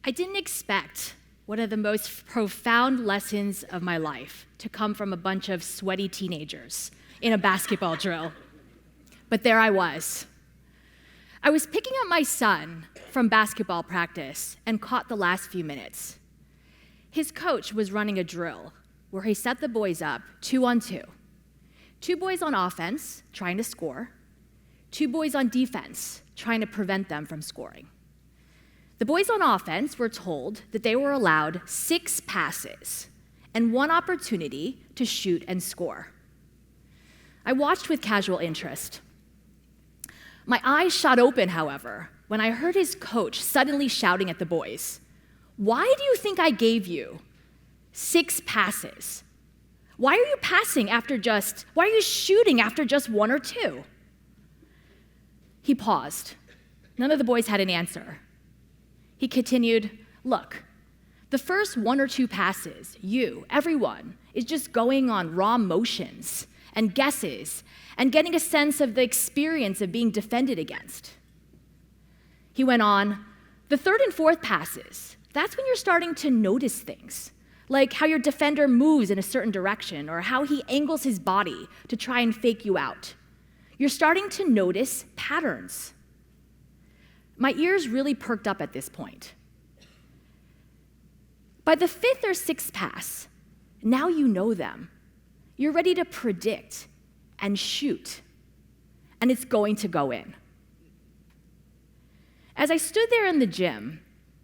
I didn't expect one of the most profound lessons of my life to come from a bunch of sweaty teenagers in a basketball drill. But there I was. I was picking up my son from basketball practice and caught the last few minutes. His coach was running a drill where he set the boys up 2-on-2. 2 boys on offense, trying to score. 2 boys on defense, trying to prevent them from scoring. The boys on offense were told that they were allowed 6 passes and 1 opportunity to shoot and score. I watched with casual interest. My eyes shot open, however, when I heard his coach suddenly shouting at the boys, "Why do you think I gave you 6 passes? Why are you why are you shooting after just 1 or 2? He paused. None of the boys had an answer. He continued, "Look, the first 1 or 2 passes, everyone, is just going on raw motions and guesses and getting a sense of the experience of being defended against." He went on, "The 3rd and 4th passes, that's when you're starting to notice things, like how your defender moves in a certain direction or how he angles his body to try and fake you out. You're starting to notice patterns." My ears really perked up at this point. By the 5th or 6th pass, now you know them. You're ready to predict and shoot, and it's going to go in. As I stood there in the gym,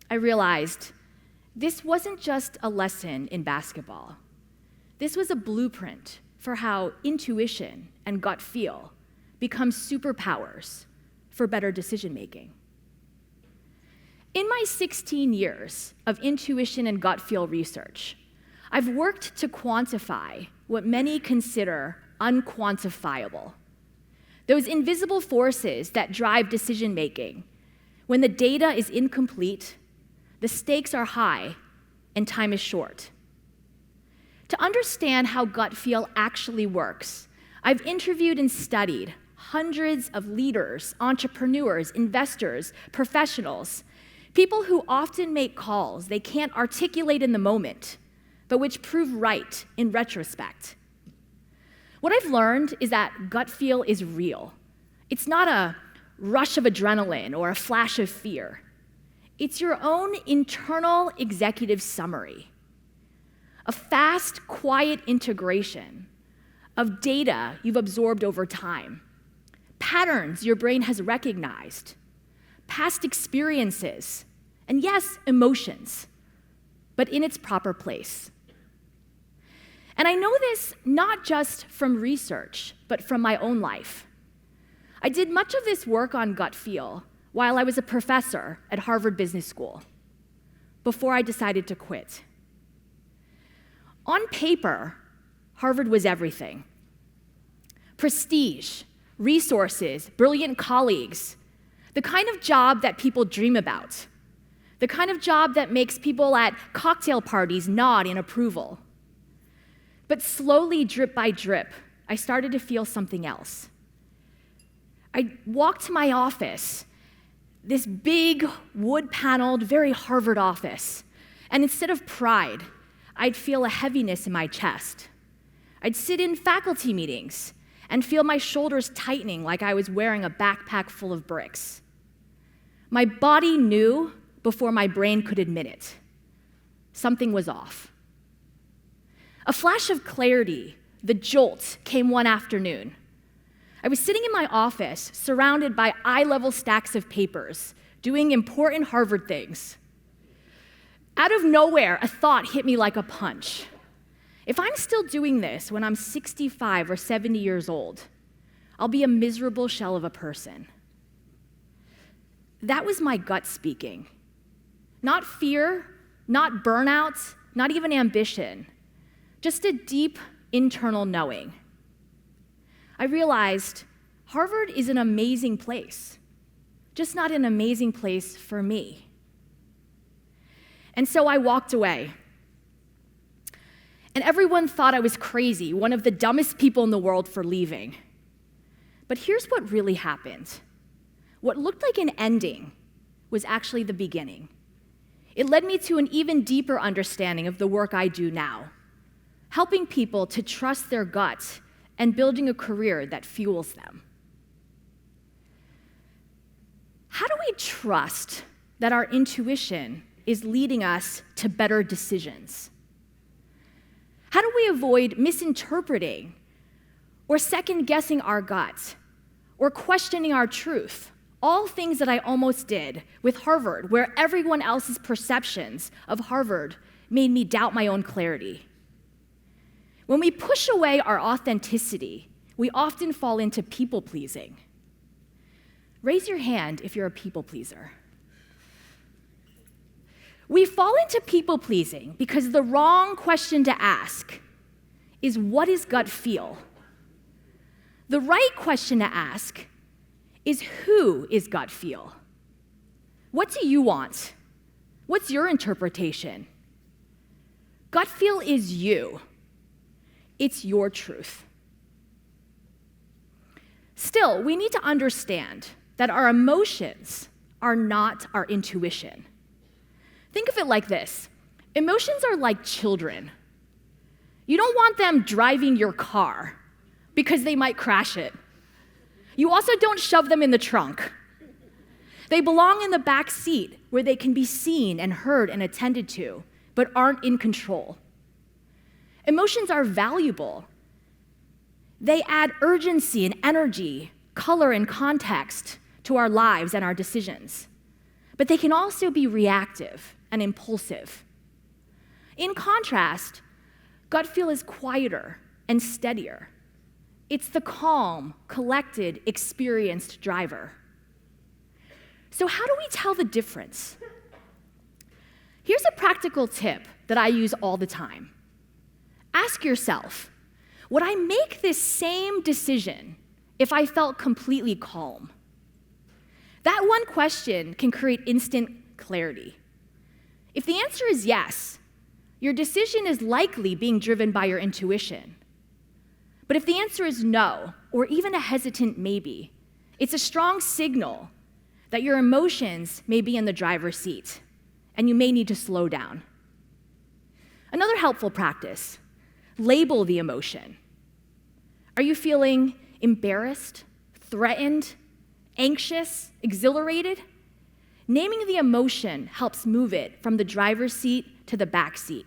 I realized this wasn't just a lesson in basketball. This was a blueprint for how intuition and gut feel become superpowers for better decision-making. In my 16 years of intuition and gut feel research, I've worked to quantify what many consider unquantifiable. Those invisible forces that drive decision-making. When the data is incomplete, the stakes are high, and time is short. To understand how gut feel actually works, I've interviewed and studied hundreds of leaders, entrepreneurs, investors, professionals, people who often make calls they can't articulate in the moment, but which prove right in retrospect. What I've learned is that gut feel is real. It's not a rush of adrenaline or a flash of fear. It's your own internal executive summary, a fast, quiet integration of data you've absorbed over time, patterns your brain has recognized, past experiences, and yes, emotions, but in its proper place. And I know this not just from research, but from my own life. I did much of this work on gut feel while I was a professor at Harvard Business School, before I decided to quit. On paper, Harvard was everything. Prestige, resources, brilliant colleagues, the kind of job that people dream about, the kind of job that makes people at cocktail parties nod in approval. But slowly, drip by drip, I started to feel something else. I walked to my office, this big, wood-paneled, very Harvard office, and instead of pride, I'd feel a heaviness in my chest. I'd sit in faculty meetings and feel my shoulders tightening like I was wearing a backpack full of bricks. My body knew before my brain could admit it. Something was off. A flash of clarity, the jolt, came one afternoon. I was sitting in my office, surrounded by eye-level stacks of papers, doing important Harvard things. Out of nowhere, a thought hit me like a punch. If I'm still doing this when I'm 65 or 70 years old, I'll be a miserable shell of a person. That was my gut speaking. Not fear, not burnout, not even ambition, just a deep internal knowing. I realized Harvard is an amazing place, just not an amazing place for me. And so I walked away. And everyone thought I was crazy, one of the dumbest people in the world for leaving. But here's what really happened. What looked like an ending was actually the beginning. It led me to an even deeper understanding of the work I do now, helping people to trust their gut and building a career that fuels them. How do we trust that our intuition is leading us to better decisions? How do we avoid misinterpreting or second-guessing our gut or questioning our truth? All things that I almost did with Harvard, where everyone else's perceptions of Harvard made me doubt my own clarity. When we push away our authenticity, we often fall into people-pleasing. Raise your hand if you're a people pleaser. We fall into people-pleasing because the wrong question to ask is, what is gut feel? The right question to ask is, who is gut feel? What do you want? What's your interpretation? Gut feel is you. It's your truth. Still, we need to understand that our emotions are not our intuition. Think of it like this. Emotions are like children. You don't want them driving your car because they might crash it. You also don't shove them in the trunk. They belong in the back seat where they can be seen and heard and attended to, but aren't in control. Emotions are valuable. They add urgency and energy, color and context to our lives and our decisions. But they can also be reactive and impulsive. In contrast, gut feel is quieter and steadier. It's the calm, collected, experienced driver. So how do we tell the difference? Here's a practical tip that I use all the time. Ask yourself, would I make this same decision if I felt completely calm? That one question can create instant clarity. If the answer is yes, your decision is likely being driven by your intuition. But if the answer is no, or even a hesitant maybe, it's a strong signal that your emotions may be in the driver's seat, and you may need to slow down. Another helpful practice, label the emotion. Are you feeling embarrassed, threatened, anxious, exhilarated? Naming the emotion helps move it from the driver's seat to the back seat.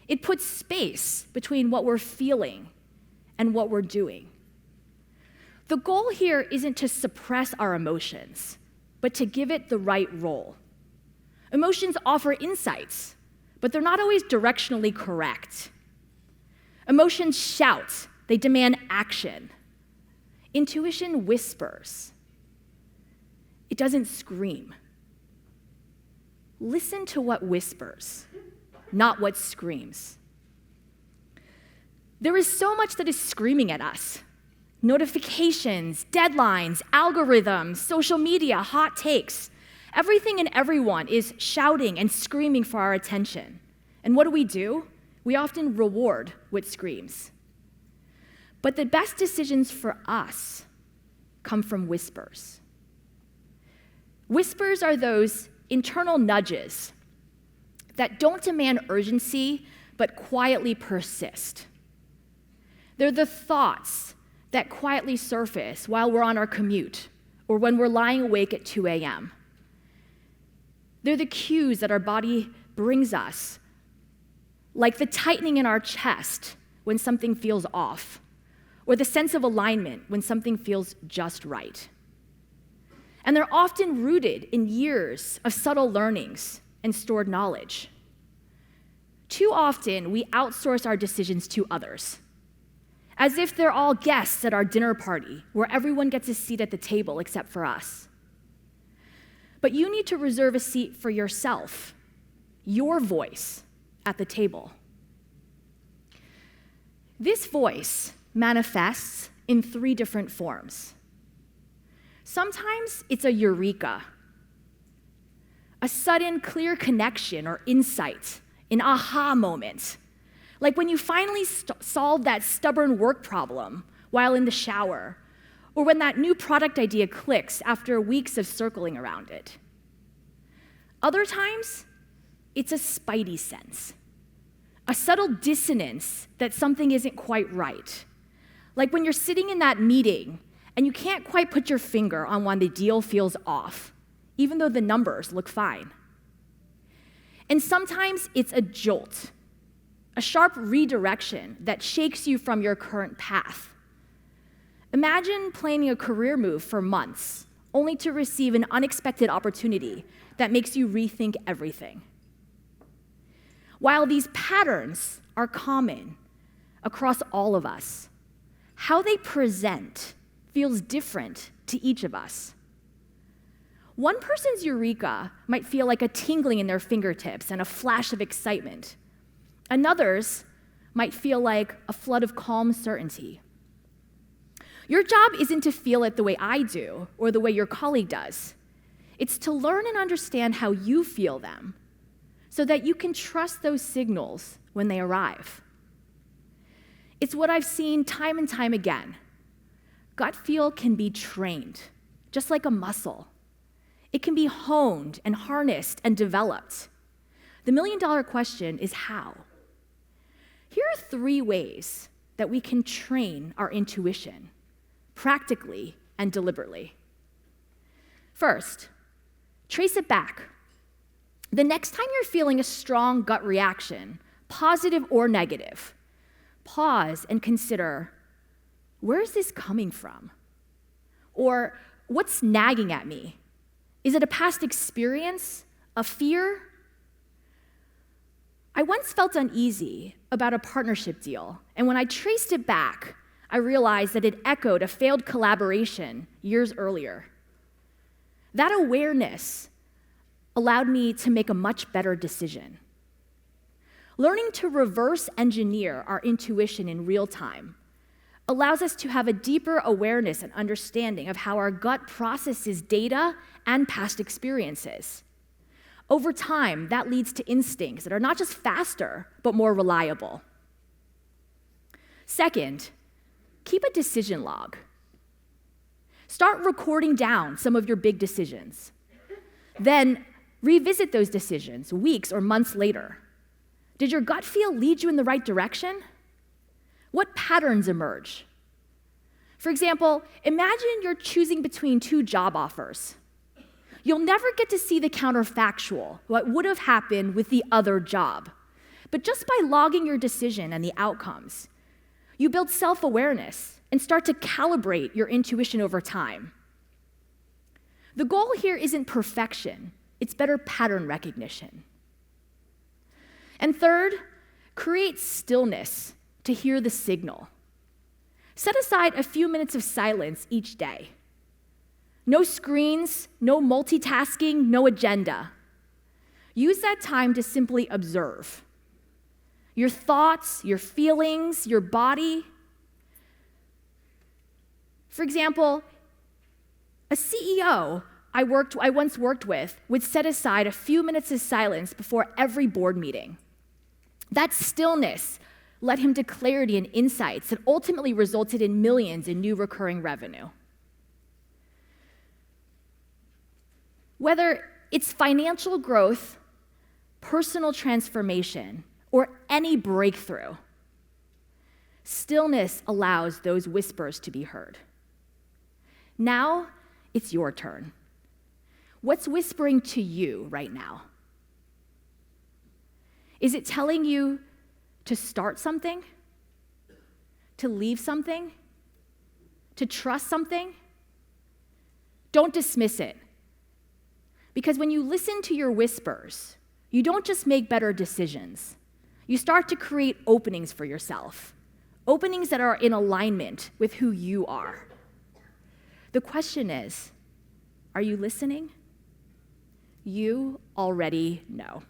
It puts space between what we're feeling and what we're doing. The goal here isn't to suppress our emotions, but to give it the right role. Emotions offer insights, but they're not always directionally correct. Emotions shout, they demand action. Intuition whispers. It doesn't scream. Listen to what whispers, not what screams. There is so much that is screaming at us. Notifications, deadlines, algorithms, social media, hot takes. Everything and everyone is shouting and screaming for our attention. And what do? We often reward what screams. But the best decisions for us come from whispers. Whispers are those internal nudges that don't demand urgency, but quietly persist. They're the thoughts that quietly surface while we're on our commute or when we're lying awake at 2 a.m. They're the cues that our body brings us, like the tightening in our chest when something feels off, or the sense of alignment when something feels just right. And they're often rooted in years of subtle learnings and stored knowledge. Too often, we outsource our decisions to others, as if they're all guests at our dinner party where everyone gets a seat at the table except for us. But you need to reserve a seat for yourself, your voice at the table. This voice manifests in 3 different forms. Sometimes it's a eureka, a sudden clear connection or insight, an aha moment, like when you finally solve that stubborn work problem while in the shower, or when that new product idea clicks after weeks of circling around it. Other times, It's a spidey sense, a subtle dissonance that something isn't quite right. Like when you're sitting in that meeting and you can't quite put your finger on when the deal feels off, even though the numbers look fine. And sometimes it's a jolt, a sharp redirection that shakes you from your current path. Imagine planning a career move for months, only to receive an unexpected opportunity that makes you rethink everything. While these patterns are common across all of us, how they present feels different to each of us. One person's eureka might feel like a tingling in their fingertips and a flash of excitement. Another's might feel like a flood of calm certainty. Your job isn't to feel it the way I do or the way your colleague does. It's to learn and understand how you feel them so that you can trust those signals when they arrive. It's what I've seen time and time again. Gut feel can be trained, just like a muscle. It can be honed and harnessed and developed. The million-dollar question is how? Here are 3 ways that we can train our intuition, practically and deliberately. First, trace it back. The next time you're feeling a strong gut reaction, positive or negative, pause and consider, where is this coming from? Or what's nagging at me? Is it a past experience, a fear? I once felt uneasy about a partnership deal, and when I traced it back, I realized that it echoed a failed collaboration years earlier. That awareness allowed me to make a much better decision. Learning to reverse engineer our intuition in real time allows us to have a deeper awareness and understanding of how our gut processes data and past experiences. Over time, that leads to instincts that are not just faster, but more reliable. Second, keep a decision log. Start recording down some of your big decisions. Then revisit those decisions weeks or months later. Did your gut feel lead you in the right direction? What patterns emerge? For example, imagine you're choosing between 2 job offers. You'll never get to see the counterfactual, what would have happened with the other job. But just by logging your decision and the outcomes, you build self-awareness and start to calibrate your intuition over time. The goal here isn't perfection, it's better pattern recognition. And third, create stillness to hear the signal. Set aside a few minutes of silence each day. No screens, no multitasking, no agenda. Use that time to simply observe your thoughts, your feelings, your body. For example, a CEO I once worked with would set aside a few minutes of silence before every board meeting. That stillness led him to clarity and insights that ultimately resulted in millions in new recurring revenue. Whether it's financial growth, personal transformation, or any breakthrough, stillness allows those whispers to be heard. Now, it's your turn. What's whispering to you right now? Is it telling you to start something? To leave something? To trust something? Don't dismiss it. Because when you listen to your whispers, you don't just make better decisions. You start to create openings for yourself, openings that are in alignment with who you are. The question is, are you listening? You already know.